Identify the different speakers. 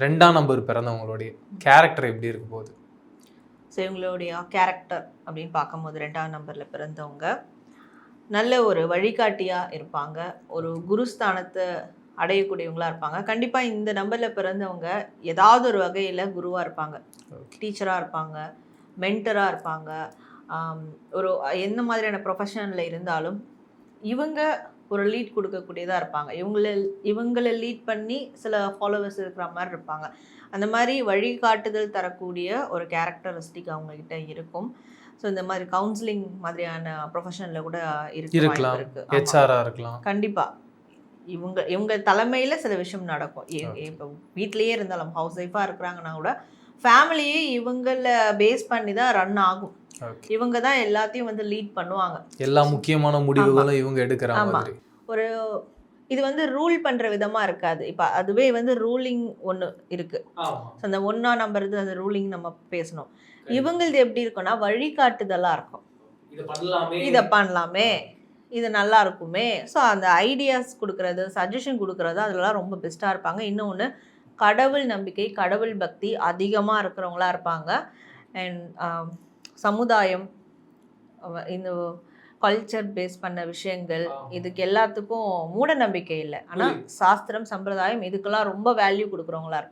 Speaker 1: 2ஆம் number பிறந்தவங்களுடைய character எப்படி இருக்க போகுது?
Speaker 2: ஸோ இவங்களுடைய கேரக்டர் அப்படின்னு பார்க்கும்போது 2ஆம் நம்பரில் பிறந்தவங்க நல்ல ஒரு வழிகாட்டியாக இருப்பாங்க. ஒரு குருஸ்தானத்தை அடையக்கூடியவங்களா இருப்பாங்க. கண்டிப்பாக இந்த நம்பரில் பிறந்தவங்க ஏதாவது ஒரு வகையில் குருவாக இருப்பாங்க, டீச்சராக இருப்பாங்க, மென்டராக இருப்பாங்க. ஒரு எந்த மாதிரியான ப்ரொஃபஷனில் இருந்தாலும் இவங்க ஒரு லீட் கொடுக்கக்கூடியதாக இருப்பாங்க. இவங்களை லீட் பண்ணி சில ஃபாலோவர்ஸ் இருக்கிற மாதிரி இருப்பாங்க. அந்த மாதிரி வழிகாட்டுதல் தரக்கூடிய ஒரு கேரக்டரிஸ்டிக் அவங்கக்கிட்ட இருக்கும். ஸோ இந்த மாதிரி கவுன்சிலிங் மாதிரியான ப்ரொஃபஷனில் கூட
Speaker 1: இருக்கலாம், ஹெச்ஆராக இருக்கலாம்.
Speaker 2: கண்டிப்பாக இவங்க தலைமையில் சில விஷயம் நடக்கும். இப்போ வீட்லேயே இருந்தாலும் ஹவுஸ் ஒய்ஃபாக இருக்கிறாங்கன்னா கூட ஃபேமிலியே இவங்களை பேஸ் பண்ணி தான் ரன் ஆகும். இவங்க தான் எல்லாத்தையும் வந்து லீட் பண்ணுவாங்க.
Speaker 1: எல்லா முக்கியமான முடிவுகளும் இவங்க எடுக்கிற மாதிரி.
Speaker 2: ஒரு இது வந்து ரூல் பண்ணுற விதமாக இருக்காது. இப்போ அதுவே வந்து ரூலிங் ஒன்று இருக்குது. ஸோ அந்த 1ஆம் நம்பர் அந்த ரூலிங் நம்ம பேசணும். இவங்களது எப்படி இருக்குன்னா வழிகாட்டுதலாக இருக்கும். இதை பண்ணலாமே, இது நல்லா இருக்குமே. ஸோ அந்த ஐடியாஸ் கொடுக்குறது, சஜஷன் கொடுக்குறது அதெல்லாம் ரொம்ப பெஸ்ட்டாக இருப்பாங்க. இன்னொன்று கடவுள் நம்பிக்கை, கடவுள் பக்தி அதிகமாக இருக்கிறவங்களா இருப்பாங்க. அண்ட் சமுதாயம், இந்த கல்ச்சர் பேஸ் பண்ண விஷயங்கள், இதுக்கு எல்லாத்துக்கும் மூட நம்பிக்கை இல்லை. ஆனால் சாஸ்திரம், சம்பிரதாயம் இதுக்கெல்லாம் ரொம்ப வேல்யூ கொடுக்குறவங்களா இருப்பாங்க.